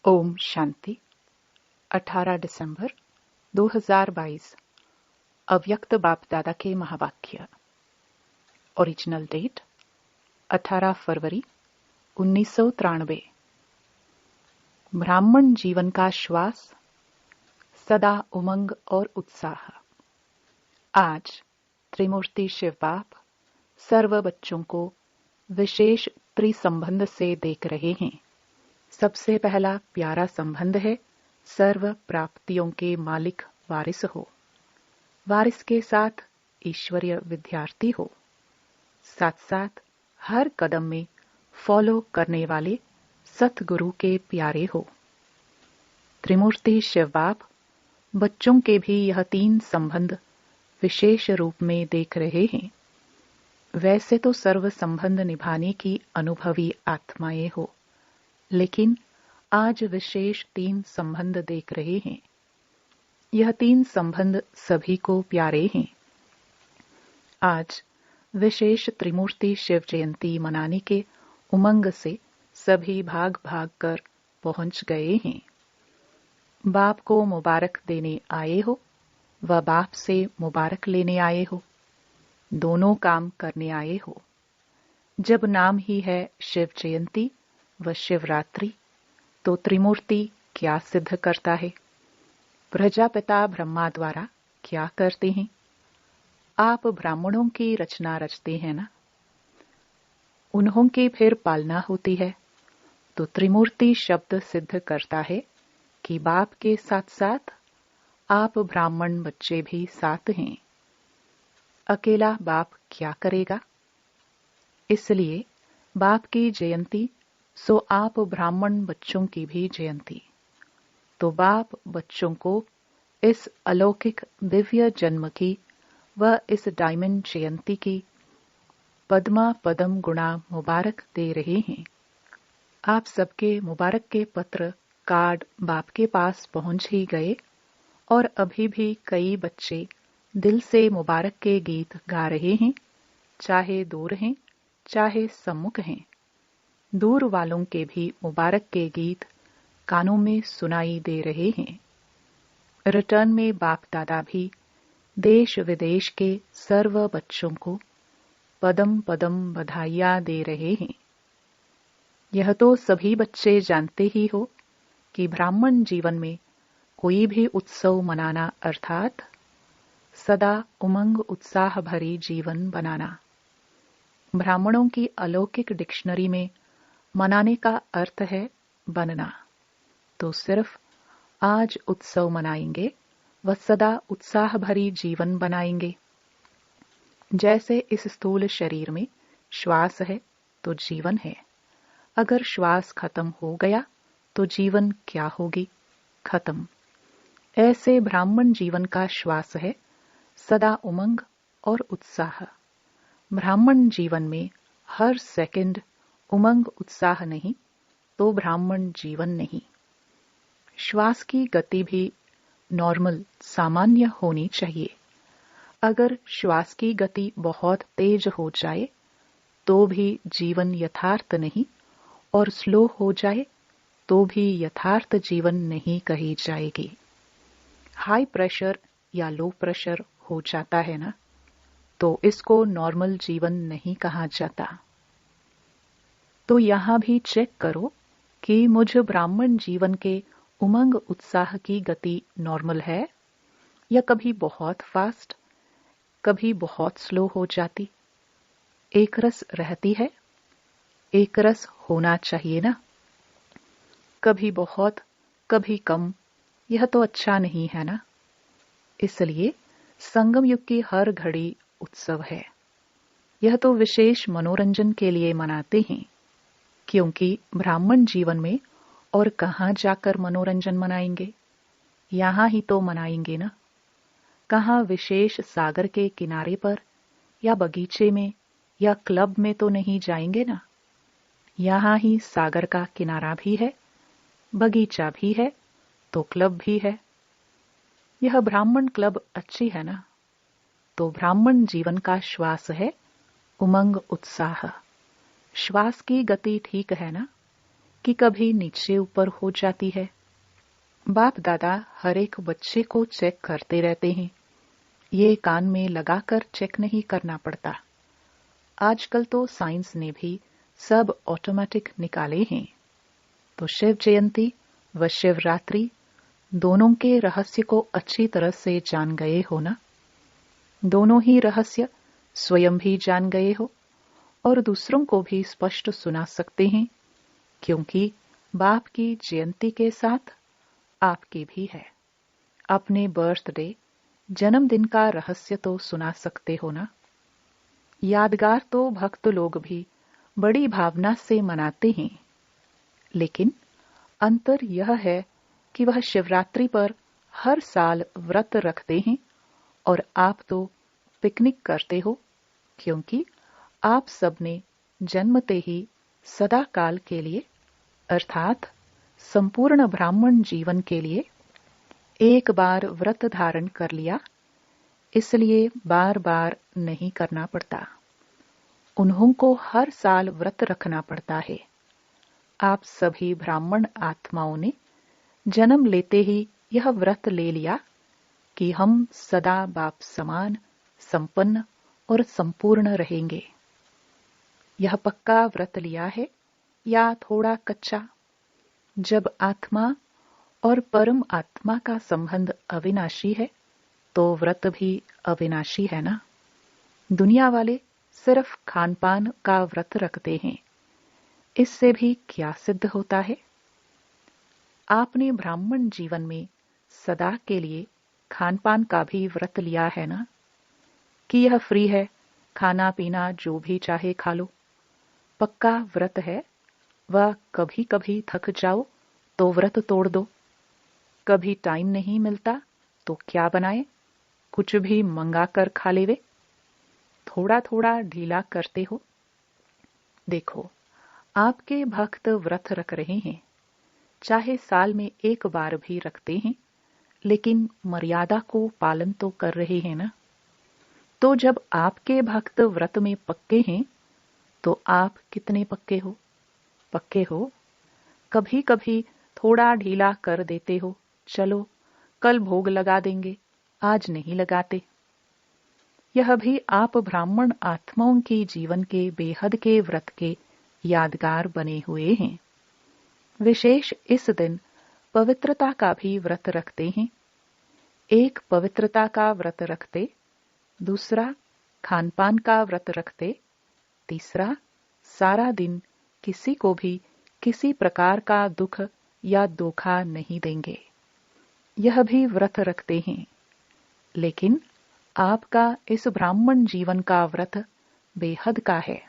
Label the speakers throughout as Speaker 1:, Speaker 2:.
Speaker 1: ओम शांति। 18 दिसंबर 2022 अव्यक्त बाप दादा के महावाक्य। ओरिजिनल डेट 18 फरवरी 1993। ब्राह्मण जीवन का श्वास, सदा उमंग और उत्साह। आज त्रिमूर्ति शिव बाप सर्व बच्चों को विशेष त्रिसंबंध से देख रहे हैं। सबसे पहला प्यारा संबंध है सर्व प्राप्तियों के मालिक वारिस हो। वारिस के साथ ईश्वरीय विद्यार्थी हो, साथ साथ हर कदम में फॉलो करने वाले सतगुरु के प्यारे हो। त्रिमूर्ति शिव बाप बच्चों के भी यह तीन संबंध विशेष रूप में देख रहे हैं। वैसे तो सर्व संबंध निभाने की अनुभवी आत्माएं हो, लेकिन आज विशेष तीन संबंध देख रहे हैं। यह तीन संबंध सभी को प्यारे हैं। आज विशेष त्रिमूर्ति शिव जयंती मनाने के उमंग से सभी भाग भाग कर पहुंच गए हैं। बाप को मुबारक देने आए हो व बाप से मुबारक लेने आए हो, दोनों काम करने आए हो। जब नाम ही है शिव जयंती व शिवरात्रि, तो त्रिमूर्ति क्या सिद्ध करता है? प्रजापिता ब्रह्मा द्वारा क्या करते हैं? आप ब्राह्मणों की रचना रचते हैं ना, उन्हों की फिर पालना होती है। तो त्रिमूर्ति शब्द सिद्ध करता है कि बाप के साथ साथ आप ब्राह्मण बच्चे भी साथ हैं। अकेला बाप क्या करेगा? इसलिए बाप की जयंती सो आप ब्राह्मण बच्चों की भी जयंती। तो बाप बच्चों को इस अलौकिक दिव्य जन्म की व इस डायमंड जयंती की पद्मा पदम गुणा मुबारक दे रहे हैं। आप सबके मुबारक के पत्र कार्ड बाप के पास पहुंच ही गए और अभी भी कई बच्चे दिल से मुबारक के गीत गा रहे हैं, चाहे दूर हैं चाहे सम्मुख हैं। दूर वालों के भी मुबारक के गीत कानों में सुनाई दे रहे हैं। रिटर्न में बाप दादा भी देश विदेश के सर्व बच्चों को पदम पदम बधाइयां दे रहे हैं। यह तो सभी बच्चे जानते ही हो कि ब्राह्मण जीवन में कोई भी उत्सव मनाना अर्थात सदा उमंग उत्साह भरी जीवन बनाना। ब्राह्मणों की अलौकिक डिक्शनरी में मनाने का अर्थ है बनना। तो सिर्फ आज उत्सव मनाएंगे व सदा उत्साह भरी जीवन बनाएंगे। जैसे इस स्थूल शरीर में श्वास है तो जीवन है। अगर श्वास खत्म हो गया तो जीवन क्या होगी? खत्म। ऐसे ब्राह्मण जीवन का श्वास है सदा उमंग और उत्साह। ब्राह्मण जीवन में हर सेकंड उमंग उत्साह नहीं तो ब्राह्मण जीवन नहीं। श्वास की गति भी नॉर्मल सामान्य होनी चाहिए। अगर श्वास की गति बहुत तेज हो जाए तो भी जीवन यथार्थ नहीं, और स्लो हो जाए तो भी यथार्थ जीवन नहीं कही जाएगी। हाई प्रेशर या लो प्रेशर हो जाता है ना, तो इसको नॉर्मल जीवन नहीं कहा जाता। तो यहां भी चेक करो कि मुझ ब्राह्मण जीवन के उमंग उत्साह की गति नॉर्मल है या कभी बहुत फास्ट, कभी बहुत स्लो हो जाती। एक रस रहती है, एक रस होना चाहिए ना। कभी बहुत कभी कम, यह तो अच्छा नहीं है ना। इसलिए संगम युग की हर घड़ी उत्सव है। यह तो विशेष मनोरंजन के लिए मनाते हैं, क्योंकि ब्राह्मण जीवन में और कहां जाकर मनोरंजन मनाएंगे? यहां ही तो मनाएंगे ना। कहां विशेष सागर के किनारे पर या बगीचे में या क्लब में तो नहीं जाएंगे ना। यहां ही सागर का किनारा भी है, बगीचा भी है, तो क्लब भी है। यह ब्राह्मण क्लब अच्छी है ना। तो ब्राह्मण जीवन का श्वास है उमंग उत्साह। श्वास की गति ठीक है ना, कि कभी नीचे ऊपर हो जाती है। बाप दादा हर एक बच्चे को चेक करते रहते हैं। ये कान में लगाकर चेक नहीं करना पड़ता। आजकल तो साइंस ने भी सब ऑटोमेटिक निकाले हैं। तो शिव जयंती व शिवरात्रि दोनों के रहस्य को अच्छी तरह से जान गए हो ना। दोनों ही रहस्य स्वयं भी जान गए हो और दूसरों को भी स्पष्ट सुना सकते हैं, क्योंकि बाप की जयंती के साथ आपकी भी है। अपने बर्थडे जन्मदिन का रहस्य तो सुना सकते हो ना। यादगार तो भक्त लोग भी बड़ी भावना से मनाते हैं, लेकिन अंतर यह है कि वह शिवरात्रि पर हर साल व्रत रखते हैं और आप तो पिकनिक करते हो, क्योंकि आप सबने जन्मते ही सदा काल के लिए अर्थात संपूर्ण ब्राह्मण जीवन के लिए एक बार व्रत धारण कर लिया, इसलिए बार बार नहीं करना पड़ता। उन्हों को हर साल व्रत रखना पड़ता है। आप सभी ब्राह्मण आत्माओं ने जन्म लेते ही यह व्रत ले लिया कि हम सदा बाप समान संपन्न और संपूर्ण रहेंगे। यह पक्का व्रत लिया है या थोड़ा कच्चा? जब आत्मा और परम आत्मा का संबंध अविनाशी है तो व्रत भी अविनाशी है ना। दुनिया वाले सिर्फ खान पान का व्रत रखते हैं, इससे भी क्या सिद्ध होता है? आपने ब्राह्मण जीवन में सदा के लिए खान पान का भी व्रत लिया है ना, कि यह फ्री है, खाना पीना जो भी चाहे खा लो। पक्का व्रत है वह कभी कभी थक जाओ तो व्रत तोड़ दो। कभी टाइम नहीं मिलता तो क्या बनाए, कुछ भी मंगा कर खा लेवे। थोड़ा थोड़ा ढीला करते हो। देखो, आपके भक्त व्रत रख रहे हैं, चाहे साल में एक बार भी रखते हैं, लेकिन मर्यादा को पालन तो कर रहे हैं ना। तो जब आपके भक्त व्रत में पक्के हैं तो आप कितने पक्के हो? पक्के हो। कभी कभी थोड़ा ढीला कर देते हो, चलो कल भोग लगा देंगे, आज नहीं लगाते। यह भी आप ब्राह्मण आत्माओं के जीवन के बेहद के व्रत के यादगार बने हुए हैं। विशेष इस दिन पवित्रता का भी व्रत रखते हैं। एक पवित्रता का व्रत रखते, दूसरा खान पान का व्रत रखते, तीसरा सारा दिन किसी को भी किसी प्रकार का दुख या धोखा नहीं देंगे। यह भी व्रत रखते हैं, लेकिन आपका इस ब्राह्मण जीवन का व्रत बेहद का है।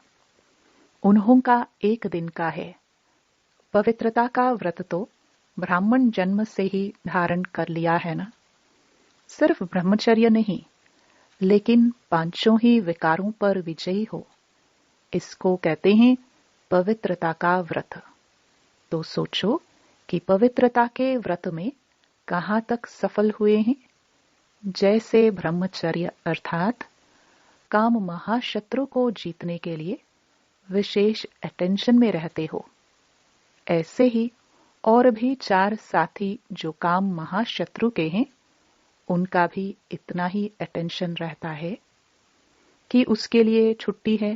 Speaker 1: उन्हों का एक दिन का है। पवित्रता का व्रत तो ब्राह्मण जन्म से ही धारण कर लिया है ना। सिर्फ ब्रह्मचर्य नहीं, लेकिन पांचों ही विकारों पर विजयी हो, इसको कहते हैं पवित्रता का व्रत। तो सोचो कि पवित्रता के व्रत में कहां तक सफल हुए हैं। जैसे ब्रह्मचर्य अर्थात काम महाशत्रु को जीतने के लिए विशेष अटेंशन में रहते हो, ऐसे ही और भी चार साथी जो काम महाशत्रु के हैं, उनका भी इतना ही अटेंशन रहता है कि उसके लिए छुट्टी है,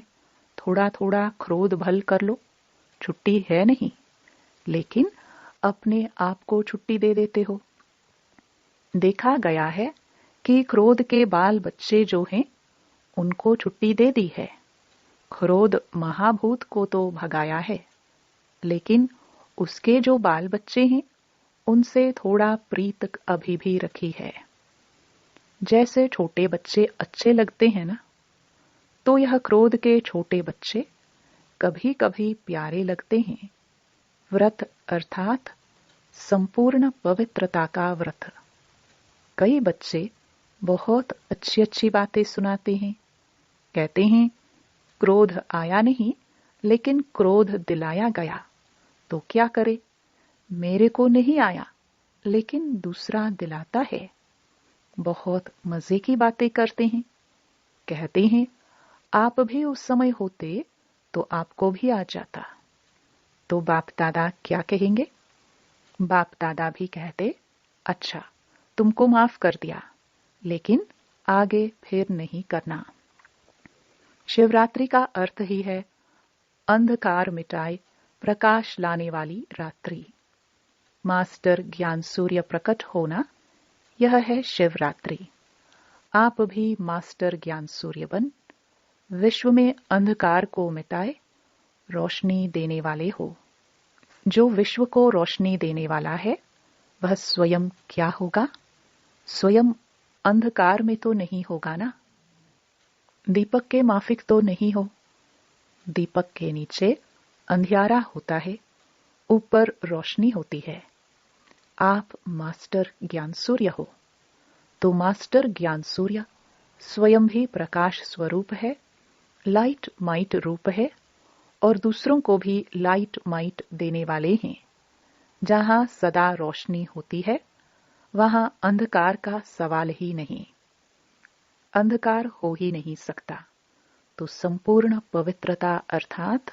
Speaker 1: थोड़ा थोड़ा क्रोध भल कर लो। छुट्टी है नहीं, लेकिन अपने आप को छुट्टी दे देते हो। देखा गया है कि क्रोध के बाल बच्चे जो हैं, उनको छुट्टी दे दी है। क्रोध महाभूत को तो भगाया है, लेकिन उसके जो बाल बच्चे हैं, उनसे थोड़ा प्रीत अभी भी रखी है। जैसे छोटे बच्चे अच्छे लगते हैं ना, तो यह क्रोध के छोटे बच्चे कभी कभी प्यारे लगते हैं। व्रत अर्थात संपूर्ण पवित्रता का व्रत। कई बच्चे बहुत अच्छी अच्छी बातें सुनाते हैं, कहते हैं क्रोध आया नहीं, लेकिन क्रोध दिलाया गया, तो क्या करे, मेरे को नहीं आया, लेकिन दूसरा दिलाता है। बहुत मजे की बातें करते हैं, कहते हैं आप भी उस समय होते तो आपको भी आ जाता। तो बाप दादा क्या कहेंगे? बाप दादा भी कहते, अच्छा तुमको माफ कर दिया, लेकिन आगे फिर नहीं करना। शिवरात्रि का अर्थ ही है अंधकार मिटाए प्रकाश लाने वाली रात्रि। मास्टर ज्ञान सूर्य प्रकट होना, यह है शिवरात्रि। आप भी मास्टर ज्ञान सूर्य बन विश्व में अंधकार को मिटाए रोशनी देने वाले हो। जो विश्व को रोशनी देने वाला है वह स्वयं क्या होगा? स्वयं अंधकार में तो नहीं होगा ना। दीपक के माफिक तो नहीं हो। दीपक के नीचे अंधियारा होता है, ऊपर रोशनी होती है। आप मास्टर ज्ञान सूर्य हो, तो मास्टर ज्ञान सूर्य स्वयं भी प्रकाश स्वरूप है, लाइट माइट रूप है और दूसरों को भी लाइट माइट देने वाले हैं। जहां सदा रोशनी होती है वहां अंधकार का सवाल ही नहीं। अंधकार हो ही नहीं सकता, तो संपूर्ण पवित्रता अर्थात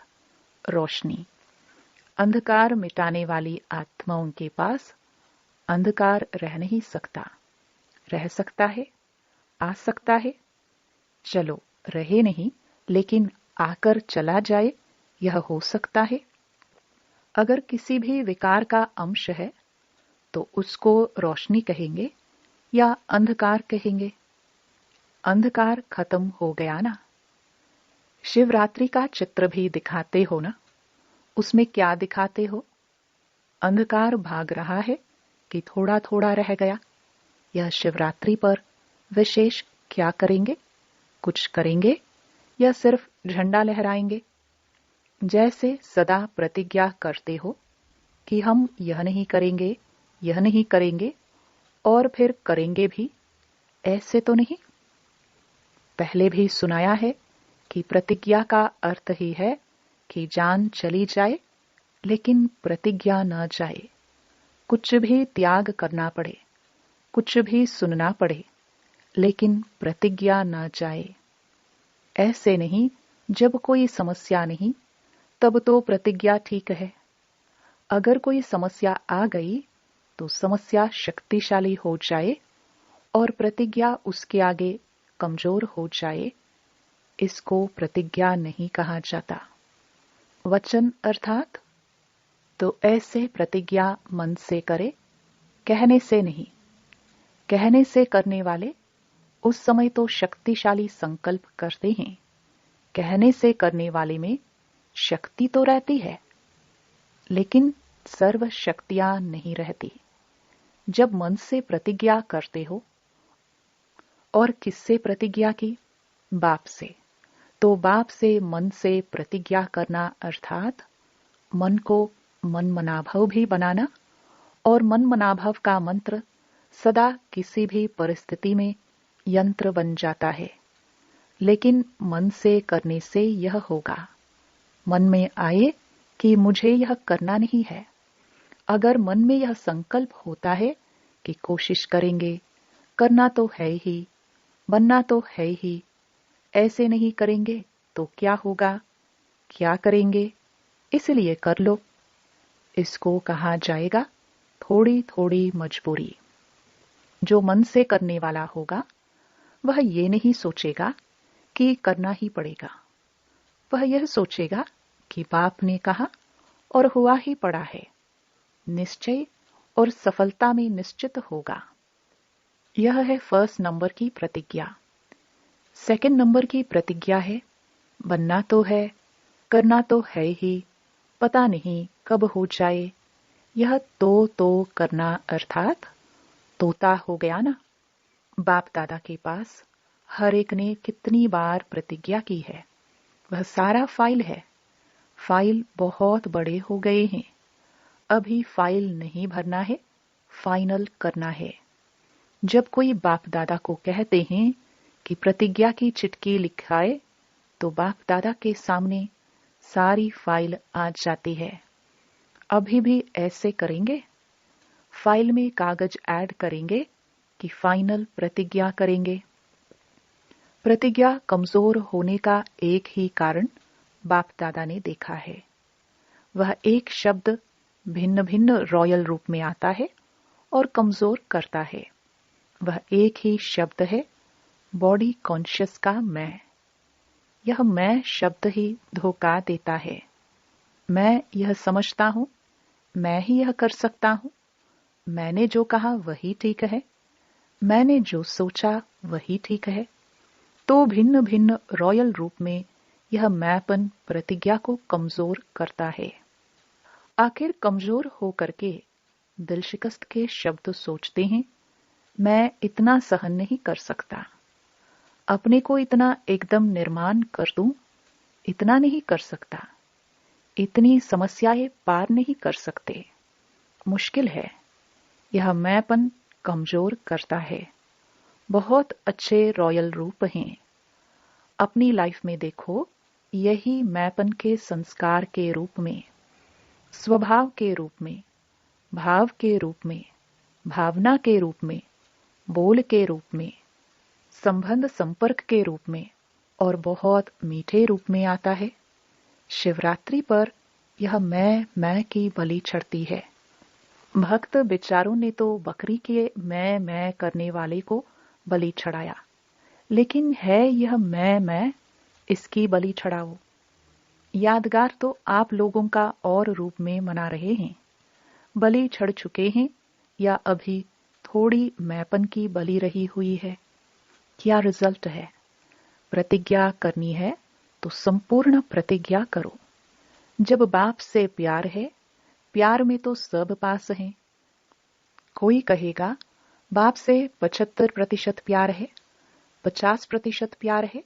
Speaker 1: रोशनी। अंधकार मिटाने वाली आत्माओं के पास अंधकार रह नहीं सकता। रह सकता है, आ सकता है, चलो रहे नहीं लेकिन आकर चला जाए, यह हो सकता है। अगर किसी भी विकार का अंश है तो उसको रोशनी कहेंगे या अंधकार कहेंगे? अंधकार खत्म हो गया ना। शिवरात्रि का चित्र भी दिखाते हो ना, उसमें क्या दिखाते हो? अंधकार भाग रहा है कि थोड़ा थोड़ा रह गया? यह शिवरात्रि पर विशेष क्या करेंगे? कुछ करेंगे या सिर्फ झंडा लहराएंगे? जैसे सदा प्रतिज्ञा करते हो कि हम यह नहीं करेंगे, यह नहीं करेंगे, और फिर करेंगे भी, ऐसे तो नहीं। पहले भी सुनाया है कि प्रतिज्ञा का अर्थ ही है कि जान चली जाए लेकिन प्रतिज्ञा न जाए। कुछ भी त्याग करना पड़े, कुछ भी सुनना पड़े, लेकिन प्रतिज्ञा न जाए। ऐसे नहीं जब कोई समस्या नहीं तब तो प्रतिज्ञा ठीक है। अगर कोई समस्या आ गई तो समस्या शक्तिशाली हो जाए और प्रतिज्ञा उसके आगे कमजोर हो जाए, इसको प्रतिज्ञा नहीं कहा जाता। वचन अर्थात तो ऐसे प्रतिज्ञा मन से करे, कहने से नहीं। कहने से करने वाले उस समय तो शक्तिशाली संकल्प करते हैं। कहने से करने वाले में शक्ति तो रहती है, लेकिन सर्व शक्तियां नहीं रहती। जब मन से प्रतिज्ञा करते हो, और किससे प्रतिज्ञा की? बाप से। तो बाप से मन से प्रतिज्ञा करना अर्थात मन को मन मनाभव भी बनाना, और मन मनाभव का मंत्र सदा किसी भी परिस्थिति में यंत्र बन जाता है। लेकिन मन से करने से यह होगा। मन में आए कि मुझे यह करना नहीं है। अगर मन में यह संकल्प होता है कि कोशिश करेंगे, करना तो है ही, बनना तो है ही, ऐसे नहीं करेंगे तो क्या होगा, क्या करेंगे, इसलिए कर लो। इसको कहा जाएगा थोड़ी थोड़ी मजबूरी। जो मन से करने वाला होगा वह ये नहीं सोचेगा कि करना ही पड़ेगा। वह यह सोचेगा कि बाप ने कहा और हुआ ही पड़ा है, निश्चय और सफलता में निश्चित होगा। यह है फर्स्ट नंबर की प्रतिज्ञा। सेकंड नंबर की प्रतिज्ञा है बनना तो है, करना तो है ही, पता नहीं कब हो जाए। यह तो करना अर्थात तोता हो गया ना। बाप दादा के पास हर एक ने कितनी बार प्रतिज्ञा की है, वह सारा फाइल है। फाइल बहुत बड़े हो गए हैं। अभी फाइल नहीं भरना है, फाइनल करना है। जब कोई बाप दादा को कहते हैं कि प्रतिज्ञा की चिट्ठी लिखाए, तो बाप दादा के सामने सारी फाइल आ जाती है। अभी भी ऐसे करेंगे? फाइल में कागज ऐड करेंगे कि फाइनल प्रतिज्ञा करेंगे? प्रतिज्ञा कमजोर होने का एक ही कारण बाप दादा ने देखा है। वह एक शब्द भिन्न भिन्न रॉयल रूप में आता है और कमजोर करता है। वह एक ही शब्द है, बॉडी कॉन्शियस का मैं। यह मैं शब्द ही धोखा देता है। मैं यह समझता हूं, मैं ही यह कर सकता हूं, मैंने जो कहा वही ठीक है, मैंने जो सोचा वही ठीक है। तो भिन्न भिन्न रॉयल रूप में यह मैंपन प्रतिज्ञा को कमजोर करता है। आखिर कमजोर होकर के दिल शिकस्त के शब्द सोचते हैं, मैं इतना सहन नहीं कर सकता, अपने को इतना एकदम निर्माण कर दूं, इतना नहीं कर सकता, इतनी समस्याएं पार नहीं कर सकते, मुश्किल है। यह मैंपन कमजोर करता है। बहुत अच्छे रॉयल रूप हैं। अपनी लाइफ में देखो, यही मैंपन के संस्कार के रूप में, स्वभाव के रूप में, भाव के रूप में, भावना के रूप में, बोल के रूप में, संबंध संपर्क के रूप में और बहुत मीठे रूप में आता है। शिवरात्रि पर यह मैं की बलि चढ़ती है। भक्त बेचारों ने तो बकरी के मैं करने वाले को बलि चढ़ाया, लेकिन है यह मैं, इसकी बलि चढ़ाओ। यादगार तो आप लोगों का और रूप में मना रहे हैं। बलि चढ़ चुके हैं या अभी थोड़ी मैंपन की बलि रही हुई है। क्या रिजल्ट है? प्रतिज्ञा करनी है तो संपूर्ण प्रतिज्ञा करो। जब बाप से प्यार है, प्यार में तो सब पास हैं। कोई कहेगा बाप से 75% प्यार है, 50% प्यार है।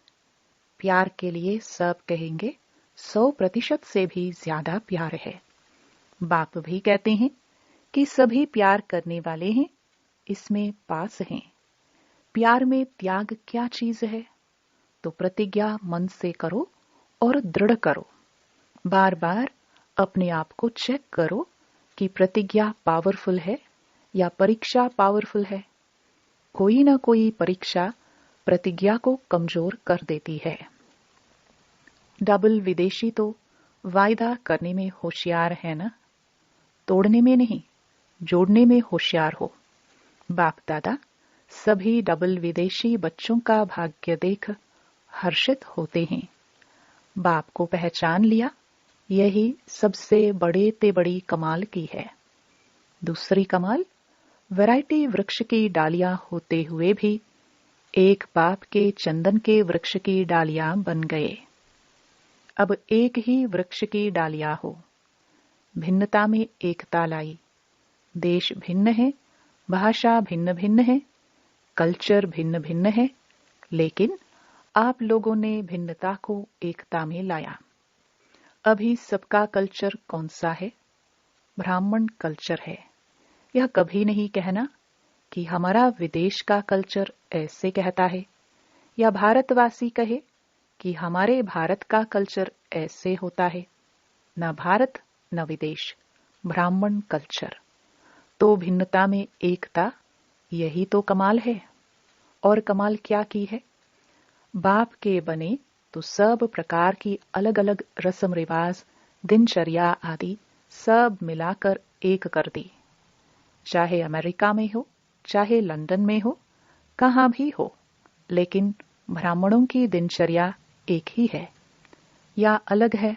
Speaker 1: प्यार के लिए सब कहेंगे 100% से भी ज्यादा प्यार है। बाप भी कहते हैं कि सभी प्यार करने वाले हैं, इसमें पास हैं। प्यार में त्याग क्या चीज है? तो प्रतिज्ञा मन से करो और दृढ़ करो। बार बार अपने आप को चेक करो कि प्रतिज्ञा पावरफुल है या परीक्षा पावरफुल है। कोई ना कोई परीक्षा प्रतिज्ञा को कमजोर कर देती है। डबल विदेशी तो वायदा करने में होशियार है ना, तोड़ने में नहीं, जोड़ने में होशियार हो। बाप दादा सभी डबल विदेशी बच्चों का भाग्य देख हर्षित होते हैं। बाप को पहचान लिया, यही सबसे बड़े ते बड़ी कमाल की है। दूसरी कमाल, वैरायटी वृक्ष की डालियां होते हुए भी एक बाप के चंदन के वृक्ष की डालियां बन गए। अब एक ही वृक्ष की डालियां हो, भिन्नता में एकता लाई। देश भिन्न है, भाषा भिन्न भिन्न है, कल्चर भिन्न भिन्न है, लेकिन आप लोगों ने भिन्नता को एकता में लाया। अभी सबका कल्चर कौन सा है? ब्राह्मण कल्चर है। यह कभी नहीं कहना कि हमारा विदेश का कल्चर ऐसे कहता है, या भारतवासी कहे कि हमारे भारत का कल्चर ऐसे होता है। न भारत न विदेश, ब्राह्मण कल्चर। तो भिन्नता में एकता, यही तो कमाल है। और कमाल क्या की है? बाप के बने तो सब प्रकार की अलग अलग रस्म रिवाज, दिनचर्या आदि सब मिलाकर एक कर दी। चाहे अमेरिका में हो, चाहे लंदन में हो, कहां भी हो, लेकिन ब्राह्मणों की दिनचर्या एक ही है या अलग है?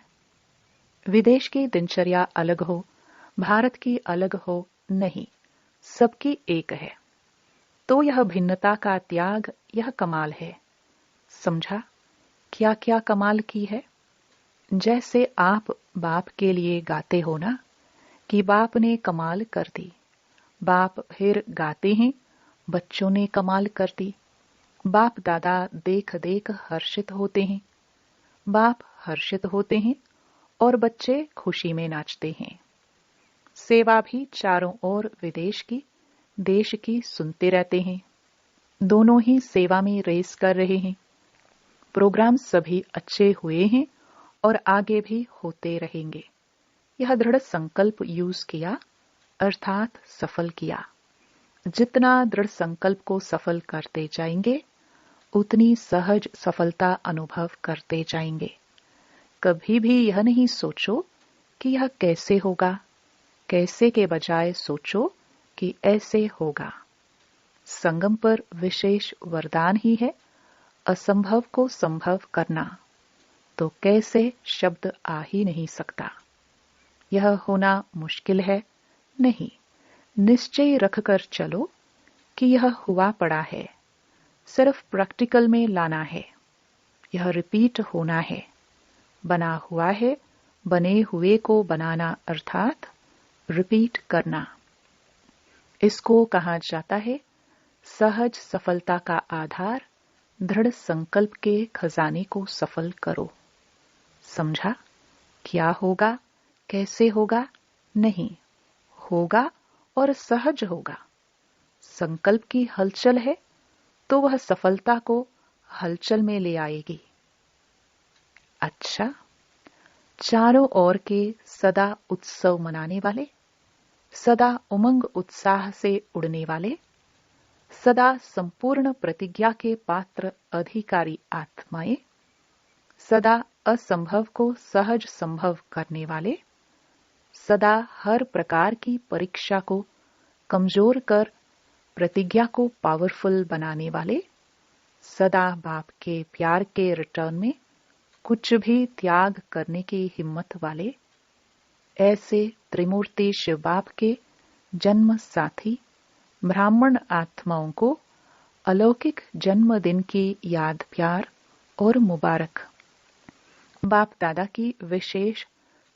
Speaker 1: विदेश की दिनचर्या अलग हो, भारत की अलग हो, नहीं, सबकी एक है। तो यह भिन्नता का त्याग, यह कमाल है। समझा क्या क्या कमाल की है? जैसे आप बाप के लिए गाते हो ना कि बाप ने कमाल कर दी, बाप फिर गाते हैं बच्चों ने कमाल कर दी। बाप दादा देख देख हर्षित होते हैं, बाप हर्षित होते हैं और बच्चे खुशी में नाचते हैं। सेवा भी चारों ओर विदेश की, देश की सुनते रहते हैं। दोनों ही सेवा में रेस कर रहे हैं। प्रोग्राम सभी अच्छे हुए हैं और आगे भी होते रहेंगे। यह दृढ़ संकल्प यूज किया, अर्थात सफल किया। जितना दृढ़ संकल्प को सफल करते जाएंगे, उतनी सहज सफलता अनुभव करते जाएंगे। कभी भी यह नहीं सोचो कि यह कैसे होगा। कैसे के बजाय सोचो कि ऐसे होगा। संगम पर विशेष वरदान ही है असंभव को संभव करना। तो कैसे शब्द आ ही नहीं सकता। यह होना मुश्किल है नहीं, निश्चय रखकर चलो कि यह हुआ पड़ा है, सिर्फ प्रैक्टिकल में लाना है। यह रिपीट होना है, बना हुआ है, बने हुए को बनाना अर्थात रिपीट करना। इसको कहा जाता है सहज सफलता का आधार। दृढ़ संकल्प के खजाने को सफल करो। समझा? क्या होगा, कैसे होगा नहीं, होगा और सहज होगा। संकल्प की हलचल है तो वह सफलता को हलचल में ले आएगी। अच्छा, चारों ओर के सदा उत्सव मनाने वाले, सदा उमंग उत्साह से उड़ने वाले, सदा संपूर्ण प्रतिज्ञा के पात्र अधिकारी आत्माएं, सदा असंभव को सहज संभव करने वाले, सदा हर प्रकार की परीक्षा को कमजोर कर प्रतिज्ञा को पावरफुल बनाने वाले, सदा बाप के प्यार के रिटर्न में कुछ भी त्याग करने की हिम्मत वाले, ऐसे त्रिमूर्ति शिव बाप के जन्म साथी ब्राह्मण आत्माओं को अलौकिक जन्मदिन की याद, प्यार और मुबारक। बाप दादा की विशेष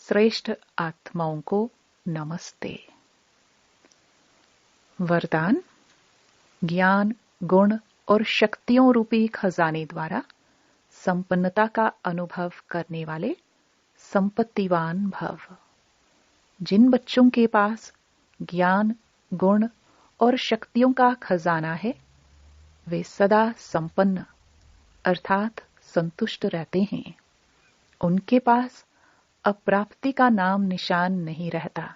Speaker 1: श्रेष्ठ आत्माओं को नमस्ते। वरदान: ज्ञान, गुण और शक्तियों रूपी खजाने द्वारा संपन्नता का अनुभव करने वाले संपत्तिवान भव। जिन बच्चों के पास ज्ञान, गुण और शक्तियों का खजाना है, वे सदा संपन्न अर्थात संतुष्ट रहते हैं। उनके पास अप्राप्ति का नाम निशान नहीं रहता।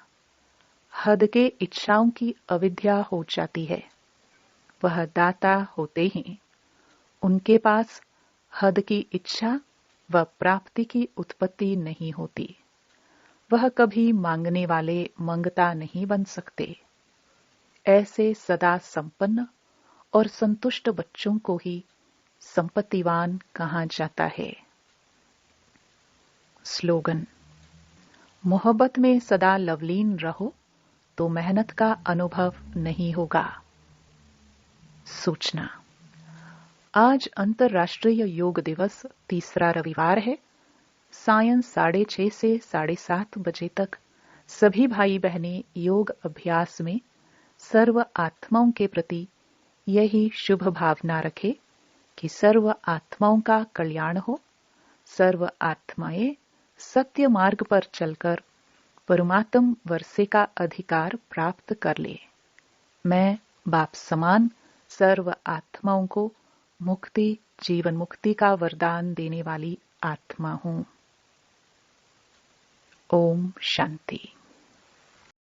Speaker 1: हद के इच्छाओं की अविद्या हो जाती है। वह दाता होते हैं। उनके पास हद की इच्छा व प्राप्ति की उत्पत्ति नहीं होती। वह कभी मांगने वाले मंगता नहीं बन सकते। ऐसे सदा संपन्न और संतुष्ट बच्चों को ही संपत्तिवान कहा जाता है। स्लोगन: मोहब्बत में सदा लवलीन रहो तो मेहनत का अनुभव नहीं होगा। सूचना: आज अंतर्राष्ट्रीय योग दिवस तीसरा रविवार है। सायं 6:30 से 7:30 बजे तक सभी भाई बहनें योग अभ्यास में सर्व आत्माओं के प्रति यही शुभ भावना रखें कि सर्व आत्माओं का कल्याण हो। सर्व आत्माएं सत्य मार्ग पर चलकर परमात्म वर्षे का अधिकार प्राप्त कर ले। मैं बाप समान सर्व आत्माओं को मुक्ति, जीवन मुक्ति का वरदान देने वाली आत्मा हूं। ओम शांति।